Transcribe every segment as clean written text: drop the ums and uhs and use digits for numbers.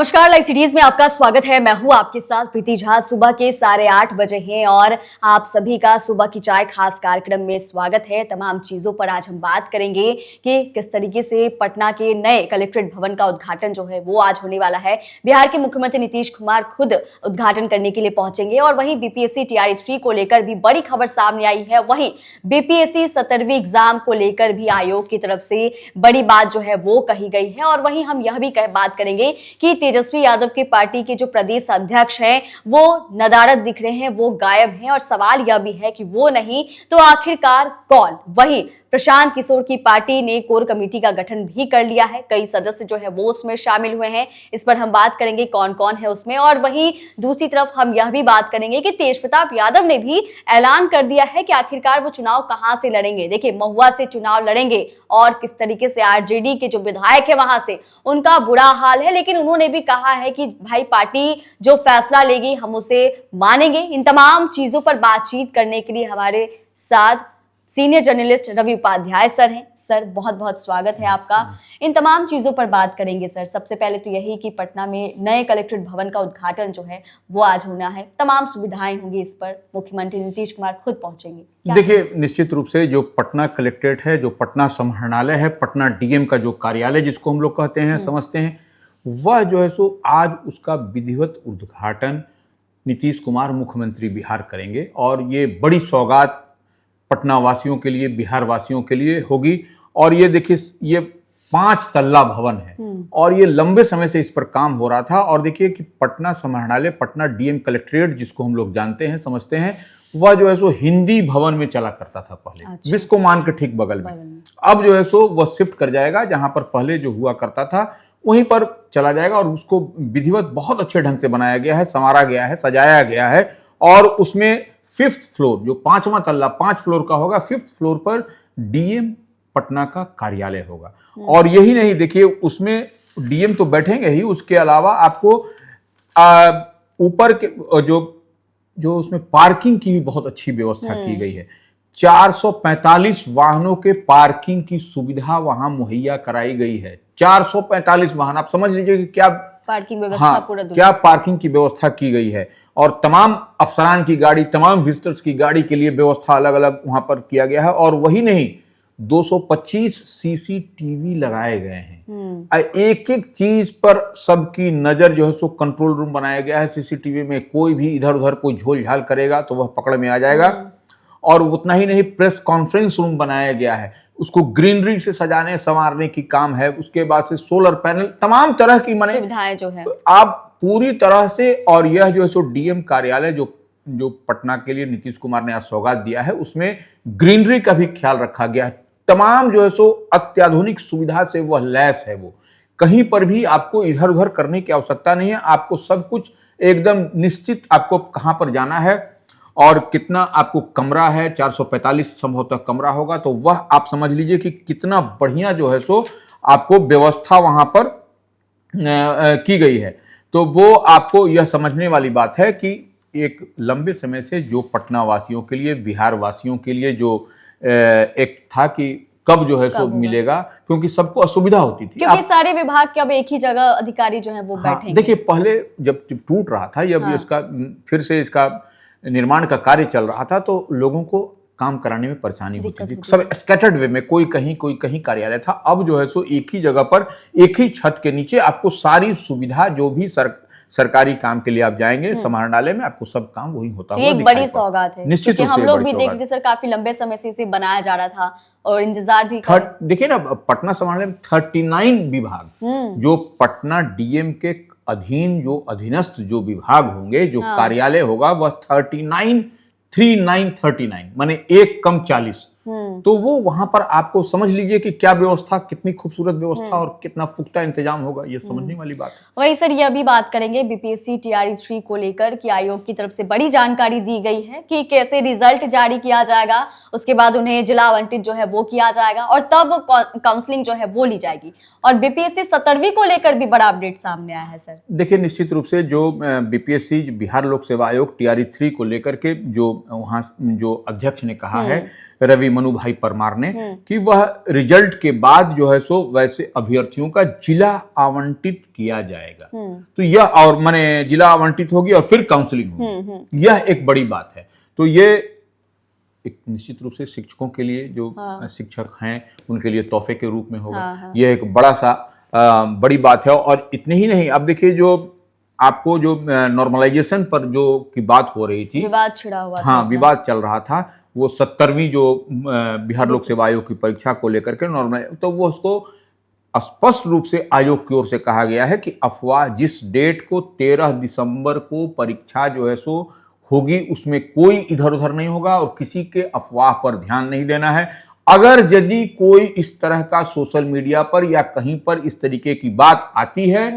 नमस्कार, live cities में आपका स्वागत है। मैं हूं आपके साथ प्रीति झा। सुबह के 8:30 बजे हैं और आप सभी का सुबह की चाय खास कार्यक्रम में स्वागत है। तमाम चीजों पर आज हम बात करेंगे कि किस तरीके से पटना के नए कलेक्ट्रेट भवन का उद्घाटन जो है वो आज होने वाला है। बिहार के मुख्यमंत्री नीतीश कुमार खुद उद्घाटन करने के लिए पहुंचेंगे और वहीं बीपीएससी टीआरई 3 को लेकर भी बड़ी खबर सामने आई है। वहीं बीपीएससी 17वीं एग्जाम को लेकर भी आयोग की तरफ से बड़ी बात जो है वो कही गई है। और वहीं हम यह भी बात करेंगे कि तेजस्वी यादव की पार्टी के जो प्रदेश अध्यक्ष हैं वो नदारद दिख रहे हैं, वो गायब हैं और सवाल यह भी है कि वो नहीं तो आखिरकार कौन। वहीं प्रशांत किशोर की पार्टी ने कोर कमेटी का गठन भी कर लिया है, कई सदस्य जो है वो उसमें शामिल हुए हैं। इस पर हम बात करेंगे कौन कौन है उसमें। और वहीं दूसरी तरफ हम यह भी बात करेंगे कि तेजप्रताप यादव ने भी ऐलान कर दिया है कि आखिरकार वो चुनाव कहां से लड़ेंगे। देखिए, महुआ से चुनाव लड़ेंगे और किस तरीके से आरजेडी के जो विधायक है वहां से उनका बुरा हाल है, लेकिन उन्होंने भी कहा है कि भाई पार्टी जो फैसला लेगी हम उसे मानेंगे। इन तमाम चीजों पर बातचीत करने के लिए हमारे साथ senior journalist Ravi Upadhyay sir हैं। सर, बहुत बहुत स्वागत है आपका। इन तमाम चीजों पर बात करेंगे सर। सबसे पहले तो यही कि पटना में नए कलेक्ट्रेट भवन का उद्घाटन जो है वो आज होना है, तमाम सुविधाएं होंगी, इस पर मुख्यमंत्री नीतीश कुमार खुद पहुंचेंगे। देखिए, निश्चित रूप से जो पटना कलेक्ट्रेट है, जो पटना समाहरणालय है, पटना डीएम का जो कार्यालय जिसको हम लोग कहते हैं, समझते हैं, वह जो है सो आज उसका विधिवत उद्घाटन नीतीश कुमार मुख्यमंत्री बिहार करेंगे। और ये बड़ी सौगात पटना वासियों के लिए, बिहार वासियों के लिए होगी। और ये देखिए, ये 5 तल्ला भवन है और ये लंबे समय से इस पर काम हो रहा था। और देखिए कि पटना समाहरणालय, पटना डीएम कलेक्ट्रेट जिसको हम लोग जानते हैं, समझते हैं, वह जो है सो हिंदी भवन में चला करता था पहले। अच्छा। बिस्कोमान के ठीक बगल में। अब जो है सो वह शिफ्ट कर जाएगा, जहां पर पहले जो हुआ करता था वहीं पर चला जाएगा। और उसको विधिवत बहुत अच्छे ढंग से बनाया गया है, संवारा गया है, सजाया गया है। और उसमें 5th फ्लोर, जो 5वां तल्ला 5 फ्लोर का होगा, 5th फ्लोर पर डीएम पटना का कार्यालय होगा। और यही नहीं, देखिए उसमें डीएम तो बैठेंगे ही, उसके अलावा आपको ऊपर के जो उसमें पार्किंग की भी बहुत अच्छी व्यवस्था की गई है। 445 वाहनों के पार्किंग की सुविधा वहां मुहैया कराई गई है। 445 वाहन, आप समझ लीजिए कि क्या पार्किंग व्यवस्था पूरा क्या पार्किंग की व्यवस्था की गई है। और तमाम अफसरान की गाड़ी, तमाम विजिटर्स की गाड़ी के लिए व्यवस्था अलग अलग वहां पर किया गया है। और वही नहीं, 225 सीसीटीवी लगाए गए हैं। एक एक चीज पर सबकी नजर जो है सो कंट्रोल रूम बनाया गया है। सीसीटीवी में कोई भी इधर उधर कोई झोल झाल करेगा तो वह पकड़ में आ जाएगा। और उतना ही नहीं, प्रेस कॉन्फ्रेंस रूम बनाया गया है, उसको ग्रीनरी से सजाने संवारने की काम है। उसके बाद से सोलर पैनल, तमाम तरह की माने सुविधाएं जो है आप पूरी तरह से। और यह जो है सो डीएम कार्यालय जो पटना के लिए नीतीश कुमार ने आज सौगात दिया है, उसमें ग्रीनरी का भी ख्याल रखा गया है। तमाम जो है सो अत्याधुनिक सुविधा से वह लैस है। वो कहीं पर भी आपको इधर उधर करने की आवश्यकता नहीं है। आपको सब कुछ एकदम निश्चित, आपको कहां पर जाना है और कितना आपको कमरा है, 445 संभवतः कमरा होगा, तो वह आप समझ लीजिए कि कितना बढ़िया जो है सो आपको व्यवस्था वहां पर की गई है। तो वो आपको यह समझने वाली बात है कि एक लंबे समय से जो पटना वासियों के लिए, बिहार वासियों के लिए जो एक था कि कब जो है सो मिलेगा, क्योंकि सबको असुविधा होती थी, क्योंकि सारे विभाग के अब एक ही जगह अधिकारी जो है वो बैठेंगे। देखिए, पहले जब टूट रहा था, जब इसका फिर से इसका निर्माण का कार्य चल रहा था, तो लोगों को काम कराने में परेशानी होती थी। सब स्कैटर्ड वे में, कोई कहीं कार्यालय था। अब जो है सो एक ही जगह पर, एक ही छत के नीचे आपको सारी सुविधा, जो भी सरकारी काम के लिए आप जाएंगे समाहरणालय में, आपको सब काम वही होता हुआ एक बड़ी सौगात है। निश्चित रूप से हम लोग भी देख रहे सर, काफी लंबे समय से इसे बनाया जा रहा था और इंतजार भी देखिए ना, पटना समाहरणालय में 39 विभाग, जो पटना डीएम के अधीन जो अधीनस्थ जो विभाग होंगे, जो कार्यालय होगा, वह 39 माने 1 कम 40। तो वो वहां पर आपको समझ लीजिए कि क्या व्यवस्था, कितनी खूबसूरत व्यवस्था और कितना पुख्ता इंतजाम होगा, ये समझने वाली बात है। वही सर, यह भी बात करेंगे बीपीएससी टीआरई 3 को लेकर कि आयोग की तरफ से बड़ी जानकारी दी गई है कि कैसे रिजल्ट जारी किया जाएगा, उसके बाद उन्हें जिला आवंटित जो है वो किया जाएगा और तब काउंसलिंग जो है वो ली जाएगी। और बीपीएससी 17वीं को लेकर भी बड़ा अपडेट सामने आया है सर। देखिए, निश्चित रूप से जो बीपीएससी, बिहार लोक सेवा आयोग टीआरई 3 को लेकर के जो वहां जो अध्यक्ष ने कहा है रवि मनु भाई परमार ने कि वह रिजल्ट के बाद जो है सो वैसे अभ्यर्थियों का जिला आवंटित किया जाएगा। तो यह और माने जिला आवंटित होगी और फिर काउंसलिंग होगी, यह एक बड़ी बात है। तो ये एक निश्चित रूप से शिक्षकों के लिए जो शिक्षक हैं उनके लिए तोहफे के रूप में होगा। यह एक बड़ा सा बड़ी बात है। और इतने ही नहीं, अब देखिए जो आपको जो नॉर्मलाइजेशन पर जो की बात हो रही थी, विवाद छिड़ा हुआ था, हाँ विवाद चल रहा था, वो 70वीं जो बिहार लोक सेवा आयोग की परीक्षा को लेकर के नॉर्मल, तो वो उसको स्पष्ट रूप से आयोग की ओर से कहा गया है कि अफवाह, जिस डेट को 13 दिसंबर को परीक्षा जो है सो होगी उसमें कोई इधर उधर नहीं होगा और किसी के अफवाह पर ध्यान नहीं देना है। अगर यदि कोई इस तरह का सोशल मीडिया पर या कहीं पर इस तरीके की बात आती है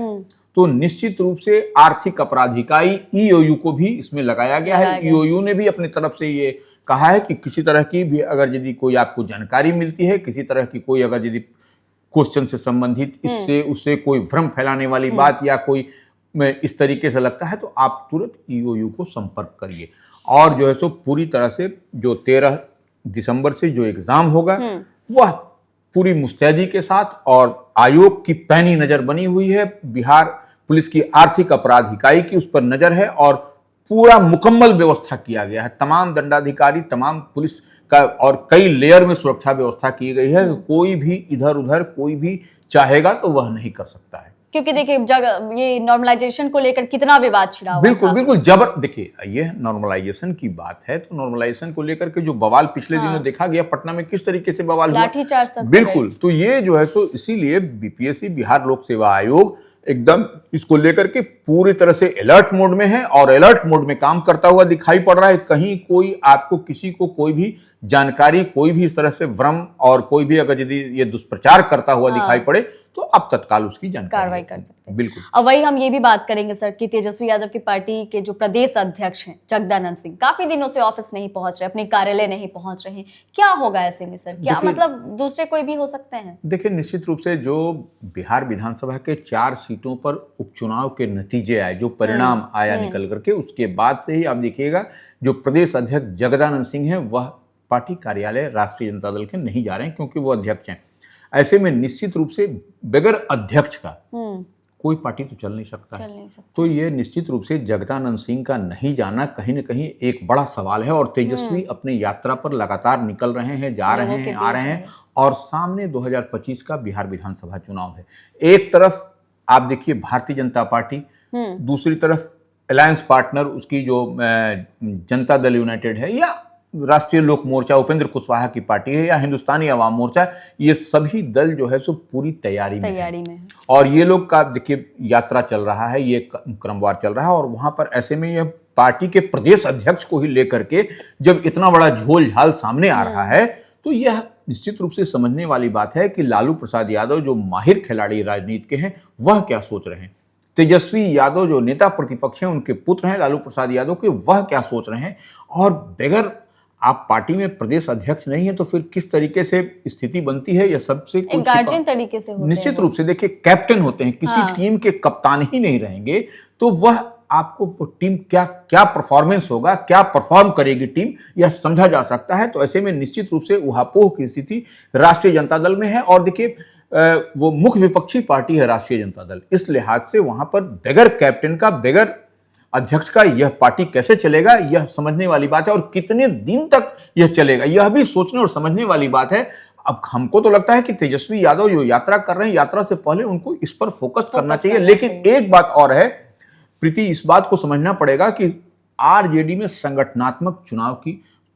तो निश्चित रूप से आर्थिक अपराध इकाई ईओयू को भी इसमें लगाया गया है। ईओयू ने भी अपनी तरफ से ये कहा है कि किसी तरह की भी अगर यदि कोई आपको जानकारी मिलती है, किसी तरह की कोई अगर यदि क्वेश्चन से संबंधित इससे उससे कोई भ्रम फैलाने वाली बात या कोई इस तरीके से लगता है तो आप तुरंत ईओयू को संपर्क करिए। और जो है सो पूरी तरह से जो 13 दिसंबर से जो एग्जाम होगा वह पूरी मुस्तैदी के साथ, और आयोग की पैनी नजर बनी हुई है, बिहार पुलिस की आर्थिक अपराध इकाई की उस पर नजर है और पूरा मुकम्मल व्यवस्था किया गया है। तमाम दंडाधिकारी, तमाम पुलिस का और कई लेयर में सुरक्षा व्यवस्था की गई है। कोई भी इधर उधर कोई भी चाहेगा तो वह नहीं कर सकता है, क्योंकि देखिए ये नॉर्मलाइजेशन को लेकर कितना विवाद छिड़ा हुआ बिल्कुल था। बिल्कुल देखिए ये नॉर्मलाइजेशन की बात है तो नॉर्मलाइजेशन को लेकर के जो बवाल पिछले दिनों देखा गया पटना में, किस तरीके से बवाल हुआ, लाठीचार्ज तक, बिल्कुल। तो ये जो है सो इसीलिए बीपीएससी बिहार लोक सेवा आयोग एकदम इसको लेकर के पूरी तरह से अलर्ट मोड में है और अलर्ट मोड में काम करता हुआ दिखाई पड़ रहा है। कहीं कोई आपको किसी को कोई भी जानकारी, कोई भी इस तरह से भ्रम और कोई भी अगर यदि ये दुष्प्रचार करता हुआ दिखाई पड़े तो अब तत्काल उसकी जानकारी कार्रवाई कर सकते हैं। बिल्कुल। अब वही हम ये भी बात करेंगे सर कि तेजस्वी यादव की पार्टी के जो प्रदेश अध्यक्ष हैं जगदानंद सिंह काफी दिनों से ऑफिस नहीं पहुंच रहे, अपने कार्यालय नहीं पहुंच रहे हैं, क्या होगा ऐसे में सर? क्या मतलब दूसरे कोई भी हो सकते हैं? देखिए निश्चित रूप से जो बिहार विधानसभा के 4 सीटों पर उपचुनाव के नतीजे आए, जो परिणाम आया निकल करके, उसके बाद से ही आप देखिएगा जो प्रदेश अध्यक्ष जगदानंद सिंह हैं वह पार्टी कार्यालय राष्ट्रीय जनता दल के नहीं जा रहे हैं क्योंकि वो अध्यक्ष हैं। ऐसे में निश्चित रूप से बगैर अध्यक्ष का कोई पार्टी तो चल नहीं सकता है। तो ये निश्चित रूप से जगदानंद सिंह का नहीं जाना कहीं न कहीं एक बड़ा सवाल है। और तेजस्वी अपने यात्रा पर लगातार निकल रहे हैं, जा रहे हैं, आ रहे हैं और सामने 2025 का बिहार विधानसभा चुनाव है। एक तरफ आप देखिए भारतीय जनता पार्टी, दूसरी तरफ अलायंस पार्टनर उसकी जो जनता दल यूनाइटेड है या राष्ट्रीय लोक मोर्चा उपेंद्र कुशवाहा की पार्टी है या हिंदुस्तानी अवाम मोर्चा, ये सभी दल जो है सो पूरी तैयारी में है। और ये लोग का देखिए यात्रा चल रहा है, ये क्रमवार चल रहा है और वहां पर ऐसे में ये पार्टी के प्रदेश अध्यक्ष को ही लेकर के जब इतना बड़ा झोल झाल सामने आ रहा है तो यह निश्चित रूप से समझने वाली बात है कि लालू प्रसाद यादव जो माहिर खिलाड़ी राजनीति के हैं वह क्या सोच रहे हैं। तेजस्वी यादव जो नेता प्रतिपक्ष हैं, उनके पुत्र हैं लालू प्रसाद यादव के, वह क्या सोच रहे हैं। और बगैर आप पार्टी में प्रदेश अध्यक्ष नहीं है तो फिर किस तरीके से स्थिति बनती है, यह सबसे गार्जियन तरीके से होते निश्चित रूप से देखिए कैप्टन होते हैं, किसी टीम के कप्तान ही नहीं रहेंगे तो वह आपको वो टीम क्या परफॉर्मेंस होगा, क्या परफॉर्म करेगी टीम, यह समझा जा सकता है। तो ऐसे में निश्चित रूप से उहापोह की स्थिति राष्ट्रीय जनता दल में है। और देखिए वो मुख्य विपक्षी पार्टी है राष्ट्रीय जनता दल, इस लिहाज से वहां पर बगैर कैप्टन का, बगैर अध्यक्ष का यह पार्टी कैसे चलेगा, यह समझने वाली बात है। और कितने दिन तक यह चलेगा यह भी सोचने और समझने वाली बात है। अब हमको तो लगता है कि तेजस्वी यादव जो यात्रा कर रहे हैं, यात्रा से पहले उनको इस पर फोकस करना चाहिए। लेकिन एक बात और है प्रीति, इस बात को समझना पड़ेगा कि आरजेडी में संगठनात्मक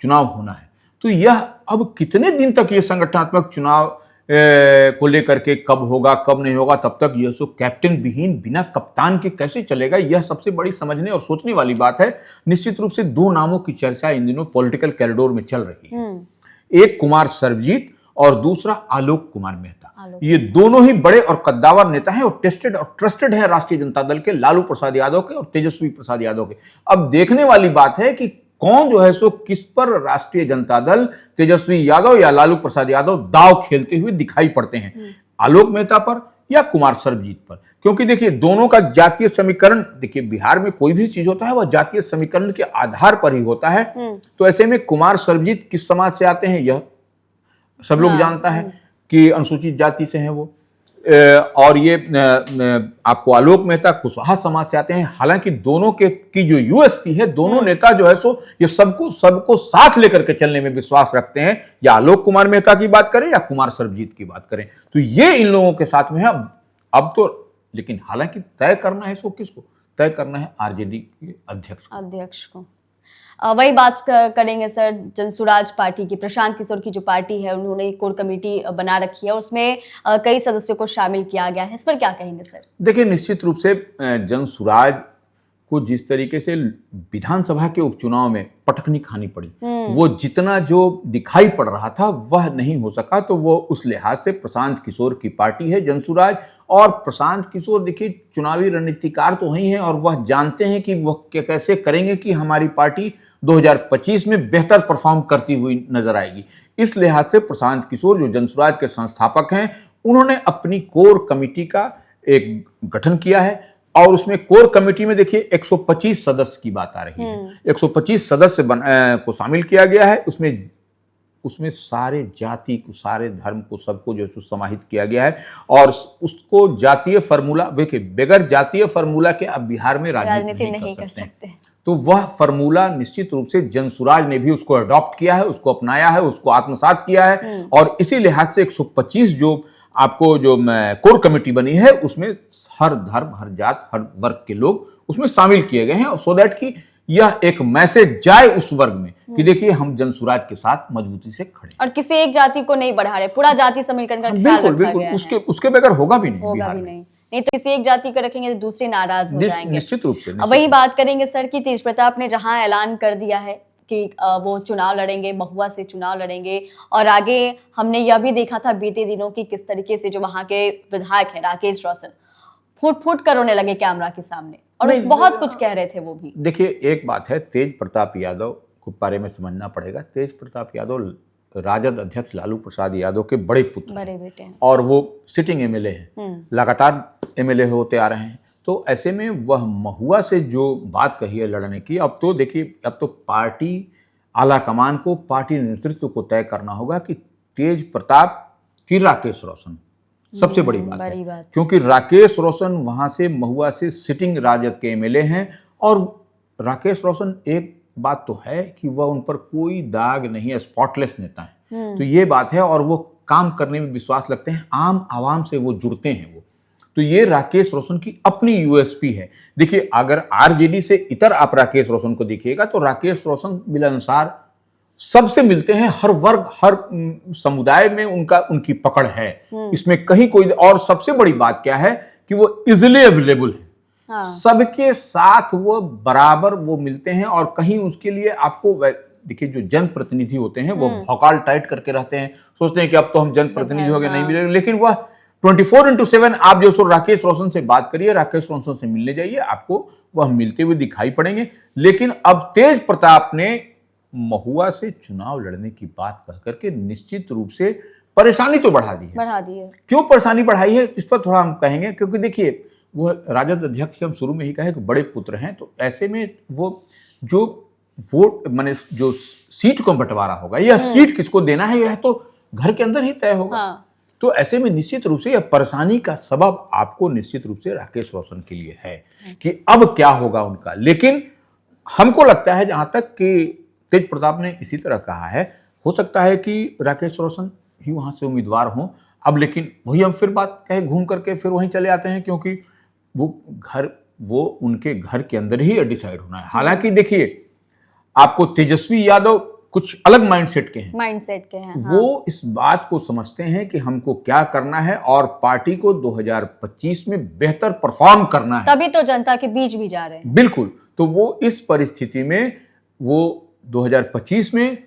चुनाव होना है। तो यह अब कितने दिन तक यह संगठनात्मक चुनाव को लेकर के कब होगा कब नहीं होगा, तब तक यह सो कैप्टन विहीन बिना कप्तान के कैसे चलेगा, यह सबसे बड़ी समझने और सोचने वाली बात है। निश्चित रूप से 2 नामों की चर्चा इन दिनों पॉलिटिकल कॉरिडोर में चल रही है, एक कुमार सर्वजीत और दूसरा आलोक कुमार मेहता। ये दोनों ही बड़े और कद्दावर नेता हैं और टेस्टेड और ट्रस्टेड हैं राष्ट्रीय जनता दल के, लालू प्रसाद यादव के और तेजस्वी प्रसाद यादव के। अब देखने वाली बात है कि कौन जो है सो किस पर राष्ट्रीय जनता दल, तेजस्वी यादव या लालू प्रसाद यादव दांव खेलते हुए दिखाई पड़ते हैं, आलोक मेहता पर या कुमार सर्वजीत पर, क्योंकि देखिए दोनों का जातीय समीकरण, देखिए बिहार में कोई भी चीज होता है वह जातीय समीकरण के आधार पर ही होता है। तो ऐसे में कुमार सर्वजीत किस समाज से आते हैं यह सब लोग जानता है कि अनुसूचित जाति से हैं वो। और ये आपको आलोक मेहता कुशवाहा समाज से आते हैं। हालांकि दोनों के की जो यूएसपी है, दोनों नेता जो है सो ये सबको साथ लेकर के चलने में विश्वास रखते हैं, या आलोक कुमार मेहता की बात करें या कुमार सर्वजीत की बात करें, तो ये इन लोगों के साथ में है अब तो। लेकिन हालांकि तय करना है इसको किसको, तय करना है आरजेडी के अध्यक्ष को। वही बात करेंगे सर, जनसुराज पार्टी की, प्रशांत किशोर की जो पार्टी है उन्होंने एक कोर कमेटी बना रखी है, उसमें कई सदस्यों को शामिल किया गया है, इस पर क्या कहेंगे सर? देखिए निश्चित रूप से जनसुराज को जिस तरीके से विधानसभा के उपचुनाव में पटकनी खानी पड़ी, वो जितना जो दिखाई पड़ रहा था वह नहीं हो सका, तो वो उस लिहाज से प्रशांत किशोर की पार्टी है जनसुराज। और प्रशांत किशोर देखिए चुनावी रणनीतिकार तो वही हैं और वह जानते हैं कि वह कैसे करेंगे कि हमारी पार्टी 2025 में बेहतर परफॉर्म करती हुई नजर आएगी। इस लिहाज से प्रशांत किशोर जो जनसुराज के संस्थापक हैं, उन्होंने अपनी कोर कमेटी का एक गठन किया है और उसमें कोर कमेटी में देखिए 125 सदस्य की बात आ रही है। 125 सदस्य को शामिल किया गया है। उसमें सारे जाति को, सारे धर्म को, सबको जो है समाहित किया गया है और उसको जातीय फार्मूला, देखिए बगैर जातीय फार्मूला के अब बिहार में राजनीति नहीं कर सकते। तो वह फार्मूला निश्चित रूप से जनसुराज ने भी उसको अडॉप्ट किया है, उसको अपनाया है, उसको आत्मसात किया है और इसी लिहाज से 125 जो आपको जो कोर कमेटी बनी है उसमें हर धर्म, हर जात, हर वर्ग के लोग उसमें शामिल किए गए हैं, सो दैट कि यह एक मैसेज जाए उस वर्ग में कि देखिए हम जनसुराज के साथ मजबूती से खड़े और किसी एक जाति को नहीं बढ़ा रहे, पूरा जाति समीकरण का ख्याल रखा गया है। उसके बगैर होगा भी नहीं, नहीं तो किसी एक जाति को रखेंगे तो दूसरे नाराज हो जाएंगे। निश्चित रूप से। वही बात करेंगे सर कि तेज प्रताप ने जहां ऐलान कर दिया है कि वो चुनाव लड़ेंगे, महुआ से चुनाव लड़ेंगे, और आगे हमने यह भी देखा था बीते दिनों की किस तरीके से जो वहां के विधायक हैं राकेश रोशन फुट कर रोने लगे कैमरा के सामने और बहुत कुछ कह रहे थे वो भी। देखिए एक बात है, तेज प्रताप यादव को बारे में समझना पड़ेगा। तेज प्रताप यादव राजद अध्यक्ष लालू प्रसाद यादव के बड़े पुत्र, बड़े बेटे हैं और वो सिटिंग एमएलए हैं, लगातार एमएलए होते आ रहे हैं। तो ऐसे में वह महुआ से जो बात कही है लड़ने की, अब तो देखिए अब तो पार्टी आला कमान को, पार्टी नेतृत्व को तय करना होगा कि तेज प्रताप की राकेश रोशन सबसे बड़ी बात है, क्योंकि राकेश रोशन वहां से महुआ से सिटिंग राजद के एमएलए हैं और राकेश रोशन एक बात तो है कि वह उन पर कोई दाग नहीं है, स्पॉटलेस नेता है। तो ये बात है और वो काम करने में विश्वास रखते हैं, आम आवाम से वो जुड़ते हैं वो। तो ये राकेश रोशन की अपनी यूएसपी है। देखिए अगर आरजेडी से इतर आप राकेश रोशन को देखिएगा तो राकेश रोशन मिलनसार, सबसे मिलते हैं, हर वर्ग हर समुदाय में उनकी पकड़ है, इसमें कहीं कोई। और सबसे बड़ी बात क्या है कि वो इजिली अवेलेबल है, हाँ। सबके साथ वो बराबर वो मिलते हैं और कहीं उसके लिए आपको देखिए जो जनप्रतिनिधि होते हैं वो भौकाल टाइट करके रहते हैं, सोचते हैं कि अब तो हम जनप्रतिनिधि हो गए, नहीं मिलेंगे, लेकिन वह 24/7 आप जो सो राकेश रोशन से बात करिए, राकेश रोशन से मिलने जाइए, आपको वह मिलते हुए दिखाई पड़ेंगे। लेकिन अब तेज प्रताप ने महुआ से चुनाव लड़ने की बात कह करके निश्चित रूप से परेशानी तो बढ़ा दी है। क्यों परेशानी बढ़ाई है इस पर थोड़ा हम कहेंगे, क्योंकि देखिए वो राजद अध्यक्ष हम शुरू में ही कहे कि बड़े पुत्र हैं, तो ऐसे में वो जो वोट माने जो सीट को बंटवारा होगा, यह सीट किसको देना है यह तो घर के अंदर ही तय होगा। हाँ। तो ऐसे में निश्चित रूप से यह परेशानी का सबब आपको निश्चित रूप से राकेश रोशन के लिए है कि अब क्या होगा उनका। लेकिन हमको लगता है जहां तक कि तेज प्रताप ने इसी तरह कहा है, हो सकता है कि राकेश रोशन ही वहां से उम्मीदवार हों अब, लेकिन वही हम फिर बात कहे घूम करके फिर वहीं चले आते हैं, क्योंकि वो उनके घर के अंदर ही डिसाइड होना है। हालांकि देखिए आपको तेजस्वी यादव कुछ अलग माइंडसेट के हैं, हाँ। वो इस बात को समझते हैं कि हमको क्या करना है और पार्टी को 2025 में बेहतर परफॉर्म करना है, तभी तो जनता के बीच भी जा रहे हैं। बिल्कुल, तो वो इस परिस्थिति में वो 2025 में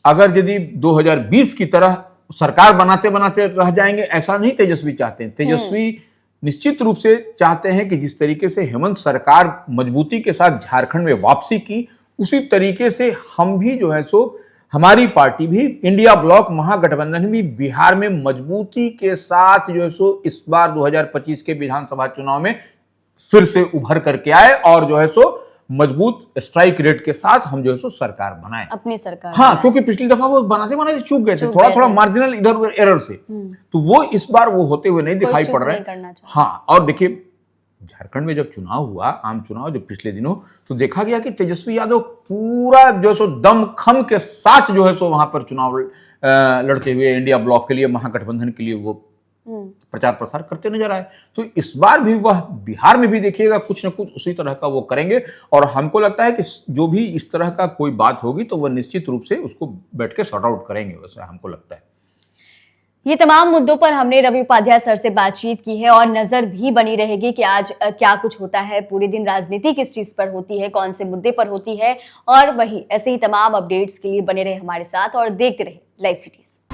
अगर यदि 2020 की तरह सरकार बनाते बनाते रह जाएंगे, ऐसा नहीं तेजस्वी चाहते हैं। तेजस्वी निश्चित रूप से चाहते हैं कि जिस तरीके से हेमंत सरकार मजबूती के साथ झारखंड में वापसी की, उसी तरीके से हम भी जो है सो हमारी पार्टी भी, इंडिया ब्लॉक महागठबंधन भी बिहार में मजबूती के साथ जो है सो इस बार 2025 के विधानसभा चुनाव में फिर से उभर करके आए और जो है सो मजबूत स्ट्राइक रेट के साथ हम जो है सो सरकार बनाए, अपनी सरकार। हाँ, क्योंकि पिछली दफा वो बनाते बनाते चूक गए थे, चूक थोड़ा गए थोड़ा थे। मार्जिनल इधर उधर एरर से, तो वो इस बार वो होते हुए नहीं दिखाई चूक पड़ रहे नहीं करना चाहिए। हाँ, और देखिए झारखंड में जब चुनाव हुआ, आम चुनाव जब पिछले दिनों, तो देखा गया कि तेजस्वी यादव पूरा जो है सो दमखम के साथ जो है सो वहां पर चुनाव लड़ते हुए इंडिया ब्लॉक के लिए, महागठबंधन के लिए वो प्रचार प्रसार करते नजर आए। तो इस बार भी वह बिहार में भी देखिएगा कुछ न कुछ उसी तरह का वो करेंगे, और हमको लगता है कि जो भी इस तरह का कोई बात होगी तो वह निश्चित रूप से उसको बैठ के सॉर्ट आउट करेंगे, वैसे हमको लगता है। ये तमाम मुद्दों पर हमने रवि उपाध्याय सर से बातचीत की है और नजर भी बनी रहेगी कि आज क्या कुछ होता है, पूरे दिन राजनीति किस चीज पर होती है, कौन से मुद्दे पर होती है, और वही ऐसे ही तमाम अपडेट्स के लिए बने रहे हमारे साथ और देखते रहे लाइव सिटीज।